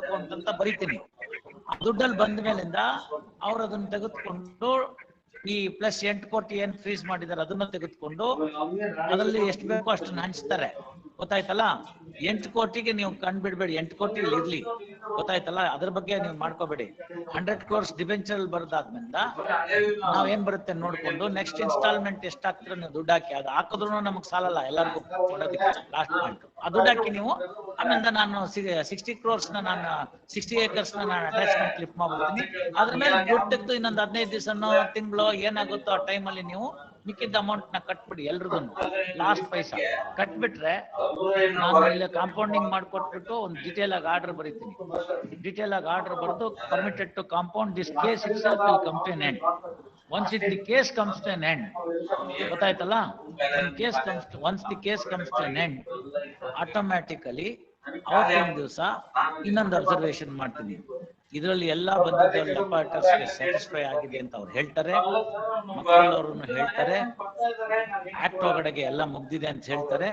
Account ಅಂತ ಬರೀತೀನಿ. ಆ ದುಡ್ಡಲ್ಲಿ ಬಂದ ಮೇಲಿಂದ ಅವ್ರು ಅದನ್ನ ತೆಗೆದುಕೊಂಡು ಈ ಪ್ಲಸ್ 8 ಕೋಟಿ ಏನ್ ಫ್ರೀಸ್ ಮಾಡಿದಾರೆ ಅದನ್ನ ತೆಗೆದುಕೊಂಡು ಅದರಲ್ಲಿ ಎಷ್ಟು ಬೇಕೋ ಅಷ್ಟನ್ನ ಹಂಚ್ತಾರೆ. ಗೊತ್ತಾಯ್ತಲ್ಲ? 8 ಕೋಟಿಗೆ ನೀವು ಕಂಡ್ಬಿಡ್ಬೇಡಿ, 8 ಕೋಟಿ ಇರ್ಲಿ. ಗೊತ್ತಾಯ್ತಲ್ಲ? ಅದ್ರ ಬಗ್ಗೆ ನೀವು ಮಾಡ್ಕೋಬೇಡಿ. 100 crores ಡಿಬೆಂಚರ್ ಬರ್ದಾದ್ಮೇಲೆ ನಾವೇನ್ ಬರುತ್ತೆ ನೋಡ್ಕೊಂಡು ನೆಕ್ಸ್ಟ್ ಇನ್ಸ್ಟಾಲ್ಮೆಂಟ್ ಎಷ್ಟಾಗ್ತಿರೋ ನೀವು ದುಡ್ಡು ಹಾಕಿ. ಅದು ಹಾಕಿದ್ರು ನಮಗ್ ಸಾಲಲ್ಲ ಎಲ್ಲರಿಗೂ ಕೊಡೋದಕ್ಕೆ. ಲಾಸ್ಟ್ ಪಾಯಿಂಟ್ ಆ ದುಡ್ಡು ಹಾಕಿ ನೀವು. ಆಮೇಲೆ ನಾನು 60 crores ನಾನು 60 acres ನಾನು ಅಟ್ಯಾಚ್ಮೆಂಟ್ ಕ್ಲಿಪ್ ಮಾಡ್ಬಿಡ್ತೀನಿ. ಅದ್ರ ಮೇಲೆ ದುಡ್ಡು ತೆಗೆದು ಇನ್ನೊಂದು 15 ದಿವಸನೋ ತಿಂಗಳು ಏನಾಗುತ್ತೋ ಆ ಟೈಮಲ್ಲಿ ನೀವು ಮಿಕ್ಕಿದ್ದ ಅಮೌಂಟ್ ನ ಕಟ್ಬಿಡಿ. ಎಲ್ರಿಗೂ ಲಾಸ್ಟ್ ಪೈಸಾ ಕಟ್ಬಿಟ್ರೆ ನಾನು ಇಲ್ಲ ಕಾಂಪೌಂಡಿಂಗ್ ಮಾಡ್ಕೊಟ್ಬಿಟ್ಟು ಒಂದು ಡೀಟೇಲ್ ಆಗಿ ಆರ್ಡರ್ ಬರೀತೀನಿ. ಡೀಟೇಲ್ ಆಗಿ ಆರ್ಡರ್ ಬರೆದು permitted to compound this case itself will come to an end. Once the case comes to an end, ಗೊತ್ತಾಯ್ತಲ್ಲ? Once the case comes to an end, automatically ಅವತ್ತಿನ ದಿವಸ ಇನ್ನೊಂದು observation ಮಾಡ್ತೀನಿ. ಇದರಲ್ಲಿ ಎಲ್ಲಾ ಬಂದಿದ್ದ ಲೆಪಾರ್ಟರ್ಸ್ಗೆ ಸ್ಯಾಟಿಸ್ಫೈ ಆಗಿದೆ ಅಂತ ಅವ್ರು ಹೇಳ್ತಾರೆ, ಮಕ್ಕಳವ್ರನ್ನು ಹೇಳ್ತಾರೆ, ಆಕ್ಟ್ ಒಳಗಡೆಗೆ ಎಲ್ಲ ಮುಗ್ದಿದೆ ಅಂತ ಹೇಳ್ತಾರೆ.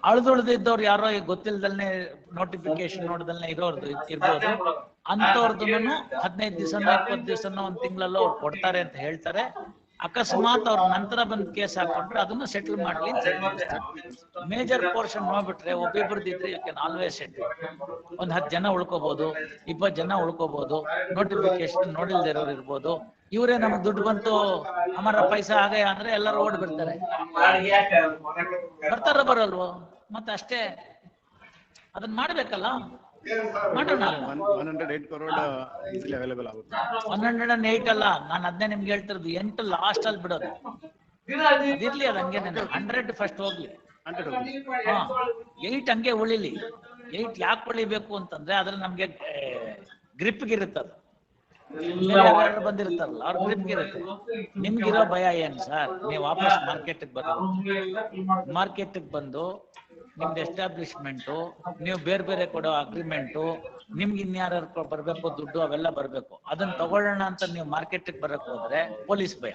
ಅಳ್ದುಳಿದಿದ್ದವ್ರು ಯಾರೋ ಗೊತ್ತಿಲ್ದಲ್ನೇ ನೋಟಿಫಿಕೇಶನ್ ನೋಡ್ದಲ್ನೇ ಇರೋರ್ದು ಇರ್ಬೋದು, ಅಂತವ್ರದ್ದು 15 ದಿವಸನೋ 20 ದಿವಸನೋ ಒಂದು ತಿಂಗಳಲ್ಲೋ ಅವ್ರು ಕೊಡ್ತಾರೆ ಅಂತ ಹೇಳ್ತಾರೆ. ಅಕಸ್ಮಾತ್ ಅವ್ರ ನಂತರ ಬಂದ್ ಕೇಸ್ ಹಾಕೊಂಡ್ರೆ ಅದನ್ನ ಸೆಟಲ್ ಮಾಡ್ಲಿ ಅಂತ ಹೇಳ್ತಾರೆ. ಮೇಜರ್ ಪೋರ್ಷನ್ ನೋಡ್ಬಿಟ್ರೆ ಒಬ್ಬಿಬ್ರದಿದ್ರೆ ಯು ಕ್ಯಾನ್ ಆಲ್ವೇಸ್ ಸೆಟಲ್. ಒಂದ್ 10 ಜನ ಉಳ್ಕೋಬಹುದು, 20 ಜನ ಉಳ್ಕೋಬಹುದು, ನೋಟಿಫಿಕೇಶನ್ ನೋಡಿಲ್ದೇ ಇರೋರು ಇರ್ಬೋದು. ಇವರೇ ನಮ್ಗೆ ದುಡ್ಡು ಬಂತು ಅಮರ ಪೈಸಾ ಆಗೇ ಅಂದ್ರೆ ಎಲ್ಲರೂ ಓಡಿ ಬರ್ತಾರೆ. ಬರ್ತಾರ ಬರಲ್ವೋ? ಮತ್ತೆ ಅಷ್ಟೇ, ಅದನ್ನ ಮಾಡ್ಬೇಕಲ್ಲ, ಮಾಡೋಣ. 108 crore ಈಸಿಲಿ ಅವೈಲೇಬಲ್ ಆಗುತ್ತೆ. 108 ಅಲ್ಲ, ನಾನು ಅದನ್ನೇ ನಿಮ್ಗೆ ಹೇಳ್ತಿರೋದು. 8 ಲಾಸ್ಟ್ ಅಲ್ಲಿ ಬಿಡೋದು. ಅದಿರ್ಲಿ, ಅದು ಹಂಗೆ 100 ಫಸ್ಟ್ ಹೋಗ್ಲಿ. 8 ಹಂಗೆ ಉಳಿಲಿ. 8 ಯಾಕೆ ಉಳಿಬೇಕು ಅಂತಂದ್ರೆ ಅದ್ರಲ್ಲಿ ನಮ್ಗೆ ಗ್ರಿಪ್ಗಿರುತ್ತದು. ಯಾರು ಬಂದಿರ್ತಾರಲ್ಲ ಅವ್ರ ಗ್ರಿಪ್ಗಿರುತ್ತೆ. ನಿಮ್ಗಿರೋ ಭಯ ಏನ್ ಸರ್? ನೀವು ವಾಪಸ್ ಮಾರ್ಕೆಟ್ಗೆ ಬರ್ಬೇಕು. ಮಾರ್ಕೆಟ್ಗೆ ಬಂದು ನಿಮ್ದು ಎಸ್ಟಾಬ್ಲಿಷ್ಮೆಂಟು, ನೀವು ಬೇರೆ ಬೇರೆ ಕೊಡೋ ಅಗ್ರಿಮೆಂಟು, ನಿಮ್ಗೆ ಇನ್ಯಾರು ಬರ್ಬೇಕು ದುಡ್ಡು, ಅವೆಲ್ಲ ಬರ್ಬೇಕು. ಅದನ್ನ ತಗೊಳ್ಳೋಣ ಅಂತ ನೀವು ಮಾರ್ಕೆಟ್ಗೆ ಬರಕ್ ಹೋದ್ರೆ ಪೊಲೀಸ್ ಭಯ.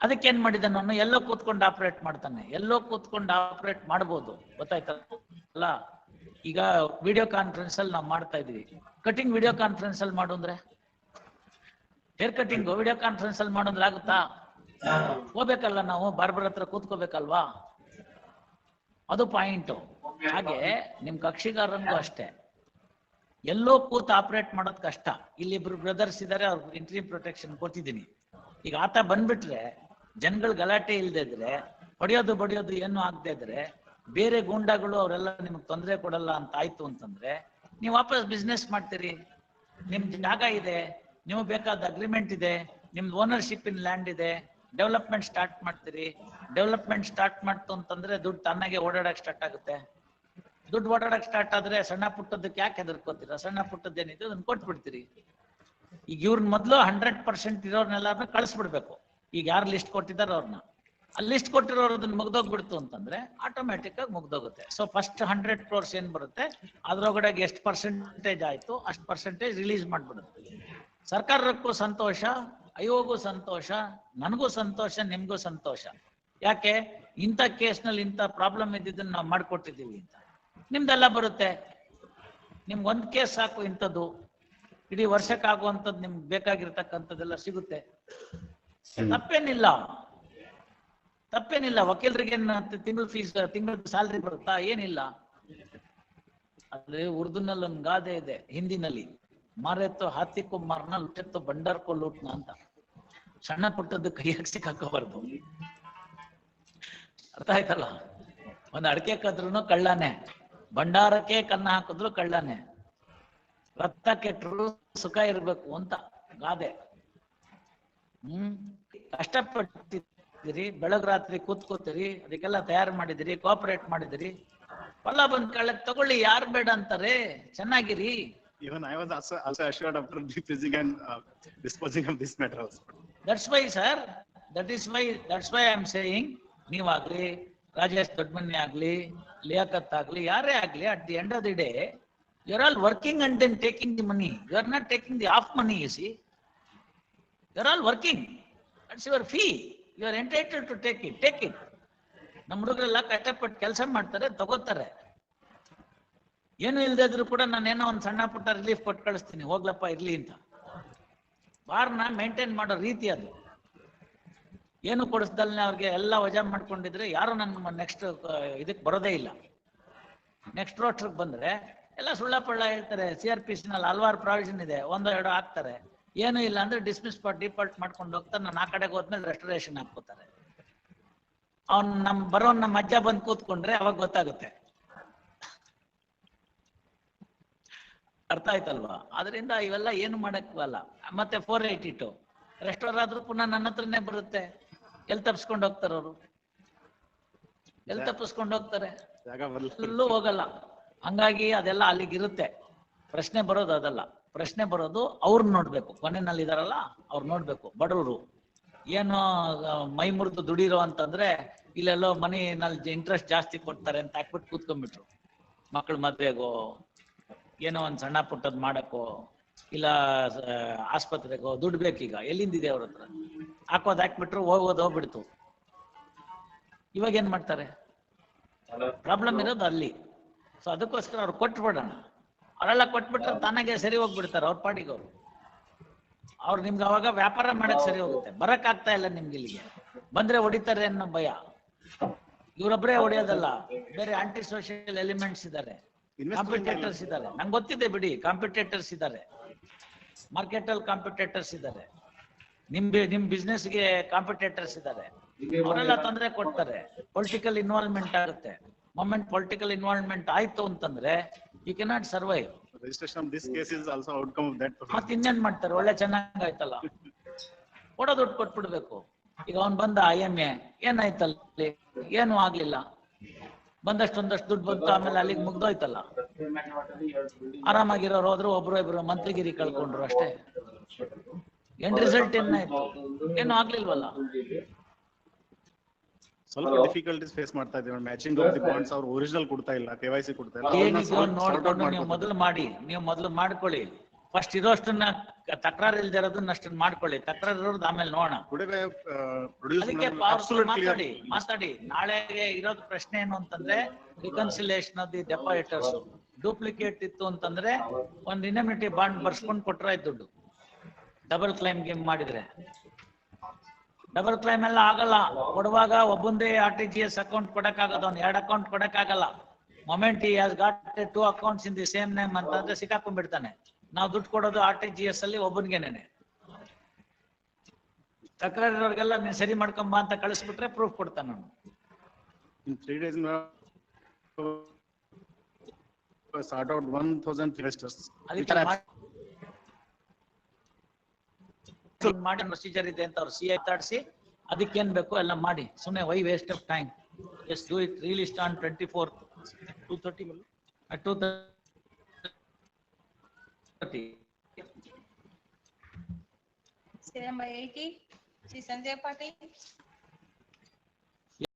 ಅದಕ್ಕೇನ್ ಮಾಡಿದ ನಾನು ಎಲ್ಲೋ ಕೂತ್ಕೊಂಡು ಆಪರೇಟ್ ಮಾಡ್ತಾನೆ. ಎಲ್ಲೋ ಕೂತ್ಕೊಂಡು ಆಪರೇಟ್ ಮಾಡ್ಬೋದು, ಗೊತ್ತಾಯ್ತಲ್ಲ? ಈಗ ವಿಡಿಯೋ ಕಾನ್ಫರೆನ್ಸ್ ಅಲ್ಲಿ ನಾವು ಮಾಡ್ತಾ ಇದೀವಿ. ಕಟಿಂಗ್ ವಿಡಿಯೋ ಕಾನ್ಫರೆನ್ಸ್ ಅಲ್ಲಿ ಮಾಡು ಅಂದ್ರೆ, ಹೇರ್ ಕಟಿಂಗ್ ವಿಡಿಯೋ ಕಾನ್ಫರೆನ್ಸ್ ಅಲ್ಲಿ ಮಾಡೋದ್ರೆ ಆಗುತ್ತಾ? ಹೋಗ್ಬೇಕಲ್ಲ, ನಾವು ಬಾರ್ಬರ್ ಹತ್ರ ಕೂತ್ಕೋಬೇಕಲ್ವಾ? ಅದು ಪಾಯಿಂಟು. ಹಾಗೆ ನಿಮ್ ಕಕ್ಷಿಗಾರನಿಗೂ ಅಷ್ಟೇ, ಎಲ್ಲೋ ಕೂತ್ ಆಪರೇಟ್ ಮಾಡೋದ್ ಕಷ್ಟ. ಇಲ್ಲಿ ಇಬ್ರು ಬ್ರದರ್ಸ್ ಇದಾರೆ, ಅವ್ರಿಗೆ ಇಂಟ್ರೀಮ್ ಪ್ರೊಟೆಕ್ಷನ್ ಕೊಟ್ಟಿದ್ದೀನಿ. ಈಗ ಆತ ಬಂದ್ಬಿಟ್ರೆ ಜನಗಳು ಗಲಾಟೆ ಇಲ್ದೇ ಇದ್ರೆ, ಹೊಡೆಯೋದು ಬಡಿಯೋದು ಏನು ಆಗದೆ ಇದ್ರೆ, ಬೇರೆ ಗೂಂಡಾಗಳು ಅವರೆಲ್ಲ ನಿಮ್ಗೆ ತೊಂದರೆ ಕೊಡಲ್ಲ ಅಂತ ಆಯ್ತು ಅಂತಂದ್ರೆ ನೀವು ವಾಪಸ್ ಬಿಸ್ನೆಸ್ ಮಾಡ್ತೀರಿ. ನಿಮ್ ಜಾಗ ಇದೆ, ನಿಮ್ಗೆ ಬೇಕಾದ ಅಗ್ರಿಮೆಂಟ್ ಇದೆ, ನಿಮ್ದು ಓನರ್ಶಿಪ್ ಇನ್ ಲ್ಯಾಂಡ್ ಇದೆ, ಡೆವಲಪ್ಮೆಂಟ್ ಸ್ಟಾರ್ಟ್ ಮಾಡ್ತೀರಿ. ಡೆವಲಪ್ಮೆಂಟ್ ಸ್ಟಾರ್ಟ್ ಮಾಡ್ತು ಅಂತಂದ್ರೆ ದುಡ್ಡು ತನ್ನಾಗೆ ಓಡಾಡಕ್ ಸ್ಟಾರ್ಟ್ ಆಗುತ್ತೆ. ದುಡ್ಡು ಓಡಾಡಕ್ ಸ್ಟಾರ್ಟ್ ಆದ್ರೆ ಸಣ್ಣ ಪುಟ್ಟದಕ್ಕೆ ಯಾಕೆ ಹೆದರ್ಕೋತೀರಾ? ಸಣ್ಣ ಪುಟ್ಟದ್ದೇನಿದೆ ಅದನ್ನ ಕೊಟ್ಬಿಡ್ತೀರಿ. ಈಗ ಇವ್ರನ್ನ ಮೊದಲು 100% ಇರೋರ್ನೆಲ್ಲಾರನ್ನ ಕಳಿಸ್ಬಿಡ್ಬೇಕು. ಈಗ ಯಾರು ಲಿಸ್ಟ್ ಕೊಟ್ಟಿದಾರ ಅವ್ರನ್ನ, ಅಲ್ಲಿ ಲಿಸ್ಟ್ ಕೊಟ್ಟಿರೋರು ಅದನ್ನ ಮುಗ್ದೋಗ್ಬಿಡ್ತು ಅಂತಂದ್ರೆ ಆಟೋಮ್ಯಾಟಿಕ್ ಆಗಿ ಮುಗ್ದೋಗುತ್ತೆ. ಸೊ ಫಸ್ಟ್ 100 crores ಏನ್ ಬರುತ್ತೆ ಅದ್ರೊಳಗಡೆ ಎಷ್ಟು ಪರ್ಸೆಂಟೇಜ್ ಆಯ್ತು ಅಷ್ಟು ಪರ್ಸೆಂಟೇಜ್ ರಿಲೀಸ್ ಮಾಡ್ಬಿಡುತ್ತೆ. ಸರ್ಕಾರಕ್ಕೂ ಸಂತೋಷ, ಅಯೋಗೂ ಸಂತೋಷ, ನನಗೂ ಸಂತೋಷ, ನಿಮ್ಗೂ ಸಂತೋಷ. ಯಾಕೆ? ಇಂಥ ಕೇಸ್ನಲ್ಲಿ ಇಂಥ ಪ್ರಾಬ್ಲಮ್ ಇದ್ದಿದ್ದನ್ನು ನಾವು ಮಾಡ್ಕೊಟ್ಟಿದ್ದೀವಿ ಅಂತ. ನಿಮ್ದೆಲ್ಲ ಬರುತ್ತೆ. ನಿಮ್ಗೆ ಒಂದು ಕೇಸ್ ಸಾಕು, ಇಂಥದ್ದು ಇಡೀ ವರ್ಷಕ್ಕಾಗುವಂಥದ್ದು ನಿಮ್ಗೆ ಬೇಕಾಗಿರ್ತಕ್ಕಂಥದ್ದೆಲ್ಲ ಸಿಗುತ್ತೆ. ತಪ್ಪೇನಿಲ್ಲ, ತಪ್ಪೇನಿಲ್ಲ. ವಕೀಲರಿಗೆ ತಿಂಗಳ ಫೀಸ್, ತಿಂಗಳ ಸ್ಯಾಲ್ರಿ ಬರುತ್ತಾ? ಏನಿಲ್ಲ. ಅದೇ ಉರ್ದುನಲ್ಲಿ ಒಂದು ಗಾದೆ ಇದೆ, ಹಿಂದಿನಲ್ಲಿ, ಮಾರೆತ್ತು ಹಾತಿಕ್ಕೂ ಮಾರ್ನ ಲುಟ್ಟೆತ್ತು ಬಂಡಾರ್ಕೋ ಲೂಟ್ನ ಅಂತ. ಸಣ್ಣ ಪುಟ್ಟದ್ದು ಕೈಯಾಗಿ ಸಿಕ್ಕಾಕೋಬಾರ್ದು. ಅರ್ಥ ಆಯ್ತಲ್ಲ? ಒಂದು ಅಡಿಕೆ ಕದ್ರೂ ಕಳ್ಳಾನೆ, ಭಂಡಾರಕ್ಕೆ ಕನ್ನ ಹಾಕಿದ್ರು ಕಳ್ಳಾನೆ. ರಕ್ತ ಕೆಟ್ಟರು ಸುಖ ಇರ್ಬೇಕು ಅಂತ ಗಾದೆ. ಕಷ್ಟಪಟ್ಟಿದ್ದೀರಿ, ಬೆಳಗ್ ರಾತ್ರಿ ಕೂತ್ಕೋತೀರಿ, ಅದಕ್ಕೆಲ್ಲ ತಯಾರು ಮಾಡಿದಿರಿ, ಕೋಆಪರೇಟ್ ಮಾಡಿದಿರಿ. ಫಲ ಬಂದ್ ಕಳ್ಳಕ್ ತಗೊಳ್ಳಿ, ಯಾರು ಬೇಡ ಅಂತಾರೆ. ಚೆನ್ನಾಗಿರಿ. Even I was also assured after freezing and disposing of this matter also. That's why, sir. That's why I am saying, ನೀವಾಗ್ಲಿ, Rajesh Doddamani ಆಗ್ಲಿ, ಲಿಯಾಕತ್ ಆಗ್ಲಿ, ಯಾರೇ ಆಗ್ಲಿ, at the end of the day, you are all working and then taking the money. You are not taking the half money, you see. You are all working. That's your fee. You are entitled to take it. Take it. ನಮ್ಮ ಹುಡುಗರೆಲ್ಲ ಕಷ್ಟಪಟ್ಟು ಕೆಲಸ ಮಾಡ್ತಾರೆ, ತಗೋತಾರೆ. ಏನು ಇಲ್ದೇ ಇದ್ರು ಕೂಡ ನಾನೇನೋ ಒಂದ್ ಸಣ್ಣ ಪುಟ್ಟ ರಿಲೀಫ್ ಕೊಟ್ಟು ಕಳಿಸ್ತೀನಿ, ಹೋಗ್ಲಪ್ಪ ಇರ್ಲಿ ಅಂತ. ಬಾರ್ನ ಮೇಂಟೈನ್ ಮಾಡೋ ರೀತಿ ಅದು. ಏನು ಕೊಡಿಸ್ದಲ್ನೇ ಅವ್ರಿಗೆ ಎಲ್ಲ ವಜಾ ಮಾಡ್ಕೊಂಡಿದ್ರೆ ಯಾರು ನನ್ನ ನೆಕ್ಸ್ಟ್ ಇದಕ್ಕೆ ಬರೋದೇ ಇಲ್ಲ. ನೆಕ್ಸ್ಟ್ ರೋಸ್ಟರ್ಗೆ ಬಂದ್ರೆ ಎಲ್ಲ ಸುಳ್ಳ ಪಳ್ಳ ಹೇಳ್ತಾರೆ. CRPC ನಲ್ಲಿ ಹಲವಾರು ಪ್ರಾವಿಷನ್ ಇದೆ, ಒಂದೋ ಎರಡೋ ಹಾಕ್ತಾರೆ. ಏನು ಇಲ್ಲ ಅಂದ್ರೆ ಡಿಸ್ಮಿಸ್ ಡಿಫಾಲ್ಟ್ ಮಾಡ್ಕೊಂಡು ಹೋಗ್ತಾರೆ. ನಾನು ಆ ಕಡೆಗೆ ಹೋದ್ಮೇಲೆ ರೆಸ್ಟೋರೇಷನ್ ಹಾಕ್ಕೋತಾರೆ. ಅವ್ನ್ ನಮ್ಮ ಅಜ್ಜ ಬಂದು ಕೂತ್ಕೊಂಡ್ರೆ ಅವಾಗ ಗೊತ್ತಾಗುತ್ತೆ. ಅರ್ಥ ಆಯ್ತಲ್ವಾ? ಅದರಿಂದ ಇವೆಲ್ಲ ಏನು ಮಾಡಕ್ಕಲ್ಲ. ಮತ್ತೆ 482 ರೆಸ್ಟೋರ್ ಆದ್ರೂ ಪುನಃ ನನ್ನ ಹತ್ರನೇ ಬರುತ್ತೆ. ಎಲ್ಲಿ ತಪ್ಪಿಸ್ಕೊಂಡು ಹೋಗ್ತಾರೆ ಅವರು? ಎಲ್ಲಿ ತಪ್ಪಿಸ್ಕೊಂಡು ಹೋಗ್ತಾರೆ? ಎಲ್ಲೂ ಹೋಗಲ್ಲ. ಹಂಗಾಗಿ ಅದೆಲ್ಲ ಅಲ್ಲಿಗಿರುತ್ತೆ. ಪ್ರಶ್ನೆ ಬರೋದು ಅದಲ್ಲ. ಪ್ರಶ್ನೆ ಬರೋದು ಅವ್ರನ್ನ ನೋಡ್ಬೇಕು. ಕೊನೆಯಲ್ಲಿ ಇದಾರಲ್ಲ ಅವ್ರು ನೋಡ್ಬೇಕು. ಬಡವರು ಏನೋ ಮೈ ಮುರಿದು ದುಡಿರೋ ಅಂತಂದ್ರೆ ಇಲ್ಲೆಲ್ಲೋ ಮನೆಯಲ್ಲಿ ಇಂಟ್ರೆಸ್ಟ್ ಜಾಸ್ತಿ ಕೊಡ್ತಾರೆ ಅಂತ ಹಾಕ್ಬಿಟ್ಟು ಕೂತ್ಕೊಂಡ್ಬಿಟ್ರು. ಮಕ್ಕಳ ಮದ್ವೆಗೋ ಏನೋ ಒಂದ್ ಸಣ್ಣ ಪುಟ್ಟದ್ ಮಾಡಕ್ಕೋ ಇಲ್ಲ ಆಸ್ಪತ್ರೆಗೋ ದುಡ್ಡು ಬೇಕೀಗ. ಎಲ್ಲಿಂದಿದೆ ಅವ್ರ ಹತ್ರ? ಹಾಕ್ಬಿಟ್ರು, ಹೋಗ್ಬಿಡ್ತು. ಇವಾಗ ಏನ್ ಮಾಡ್ತಾರೆ? ಪ್ರಾಬ್ಲಮ್ ಇರೋದು ಅಲ್ಲಿ. ಸೊ ಅದಕ್ಕೋಸ್ಕರ ಅವ್ರು ಕೊಟ್ಬಿಡೋಣ. ಅವರೆಲ್ಲ ಕೊಟ್ಬಿಟ್ರೆ ತಾನಾಗೆ ಸರಿ ಹೋಗ್ಬಿಡ್ತಾರೆ ಅವ್ರ ಪಾಡಿಗೆ ಅವ್ರು ನಿಮ್ಗೆ ಅವಾಗ ವ್ಯಾಪಾರ ಮಾಡಕ್ ಸರಿ ಹೋಗುತ್ತೆ. ಬರಕ್ ಆಗ್ತಾ ಇಲ್ಲ ನಿಮ್ಗೆ ಇಲ್ಲಿಗೆ. ಬಂದ್ರೆ ಹೊಡಿತಾರೆ ಅನ್ನೋ ಭಯ. ಇವರೊಬ್ಬರೇ ಹೊಡೆಯೋದಲ್ಲ, ಬೇರೆ ಆಂಟಿ ಸೋಷಿಯಲ್ ಎಲಿಮೆಂಟ್ಸ್ ಇದ್ದಾರೆ, ಕಾಂಪಿಟೇಟರ್ಸ್ ಇದ್ದಾರೆ. ನಂಗೆ ಗೊತ್ತಿದೆ ಬಿಡಿ, ಕಾಂಪಿಟೇಟರ್ಸ್ ಇದ್ದಾರೆ, ಮಾರ್ಕೆಟ್ ಅಲ್ಲಿ ಕಾಂಪಿಟೇಟರ್ಸ್ ಇದ್ದಾರೆ, ನಿಮ್ ಬಿಸ್ನೆಸ್ಗೆ ಕಾಂಪಿಟೇಟರ್ಸ್ ಇದ್ದಾರೆ. ಅವರೆಲ್ಲ ತೊಂದರೆ ಕೊಡ್ತಾರೆ. ಪೊಲಿಟಿಕಲ್ ಇನ್ವಾಲ್ವ್ಮೆಂಟ್ ಆಗುತ್ತೆ. ಮೊಮೆಂಟ್ ಪೊಲಿಟಿಕಲ್ ಇನ್ವಾಲ್ವ್ಮೆಂಟ್ ಆಯ್ತು ಅಂತಂದ್ರೆ you cannot survive. Registration of this case is also outcome of that. ಮತ್ತೆ ಇನ್ನೇನ್ ಮಾಡ್ತಾರೆ? ಒಳ್ಳೆ ಚೆನ್ನಾಗಾಯ್ತಲ್ಲ, ಕೊಡೋ ದುಡ್ಡು ಕೊಟ್ಬಿಡ್ಬೇಕು. ಈಗ ಅವ್ನ್ ಬಂದ IMA ಏನಾಯ್ತಲ್ಲಿ? ಏನು ಆಗ್ಲಿಲ್ಲ. ಒಂದಷ್ಟು ದುಡ್ಡು ಬಂತು, ಆಮೇಲೆ ಅಲ್ಲಿಗೆ ಮುಗ್ದೋಯ್ತಲ್ಲ. ಆರಾಮಾಗಿರೋರು ಹೋದ್ರು, ಒಬ್ರು ಇಬ್ರು ಮಂತ್ರಿಗಿರಿ ಕಳ್ಕೊಂಡ್ರು ಅಷ್ಟೇ. ಏನ್ ರಿಸಲ್ಟ್ ಏನಾಯ್ತು? ಏನು ಆಗ್ಲಿಲ್ವಲ್ಲ. ಸ್ವಲ್ಪ ಡಿಫಿಕಲ್ಟೀಸ್ ಫೇಸ್ ಮಾಡ್ತಾ ಇದ್ದೀವಿ. ಮ್ಯಾಚಿಂಗ್ ಆಫ್ ದಿ ಬಾಂಡ್ಸ್ ಅವ್ರು ಒರಿಜಿನಲ್ ಕೊಡ್ತಾ ಇಲ್ಲ, KYC ಕೊಡ್ತಾ ಇಲ್ಲ. ಏನಿದೆ ನೋಡ್ಕೊಂಡು ನೀವು ಮೊದಲು ಮಾಡ್ಕೊಳ್ಳಿ. ಫಸ್ಟ್ ಇರೋಷ್ಟನ್ನ ತಕರಾರು ಇಲ್ದೇ ಇರೋದನ್ನ ಅಷ್ಟನ್ನ ಮಾಡ್ಕೊಳ್ಳಿ. ತಕರಾರು ಇರೋದು ಆಮೇಲೆ ನೋಡೋಣ. ಅದಕ್ಕೆ ಮಾತಾಡಿ. ನಾಳೆಗೆ ಇರೋದು ಪ್ರಶ್ನೆ ಏನು ಅಂತಂದ್ರೆ reconciliation of the depositors. Duplicate ಇತ್ತು ಅಂತಂದ್ರೆ ಒಂದ್ ಇಂಡೆಮ್ನಿಟಿ ಬಾಂಡ್ ಬರ್ಸ್ಕೊಂಡು ಕೊಟ್ರಾಯ್ತು ದುಡ್ಡು. ಡಬಲ್ ಕ್ಲೈಮ್ ಗೇಮ್ ಮಾಡಿದ್ರೆ ಡಬಲ್ ಕ್ಲೈಮ್ ಎಲ್ಲ ಆಗಲ್ಲ. ಕೊಡುವಾಗ ಒಬ್ಬಂದೇ RTGS ಅಕೌಂಟ್ ಕೊಡಕ್ಕಾಗದ, ಅವ್ನು 2 ಅಕೌಂಟ್ ಕೊಡಕ್ಕಾಗಲ್ಲ. Moment he has got 2 accounts in the same name ಅಂತಂದ್ರೆ ಸಿಕ್ಕಾಕೊಂಡ್ಬಿಡ್ತಾನೆ. ನಾವು ದುಡ್ಡು ಕೊಡೋದು RTGS ಅಲ್ಲಿ ಒಬ್ಬನಿಗೇನೆ. ತಕರಾರಿರೋರ್ಗೆಲ್ಲ ನೀನ್ ಸರಿ ಮಾಡ್ಕೊಂಬ ಅಂತ ಕಳಿಸ್ಬಿಟ್ರೆ ಪ್ರೂಫ್ ಕೊಡ್ತಾನೆ ನಾನು. In 3 days sort out 1000 investors. ಮಾಡಿ ಪ್ರೊಸೀಜರ್ ಇದೆ ಅಂತ ಅವ್ರು CI ತಾಡ್ಸಿ ಅದಕ್ಕೇನ್ ಬೇಕು ಎಲ್ಲ ಮಾಡಿ. ಸುಮ್ಮನೆ why waste of time. Yes do it. Really ಸ್ಟಾನ್ 24 2:30 at 2:30. Number 80, Sri Sanjay Patil.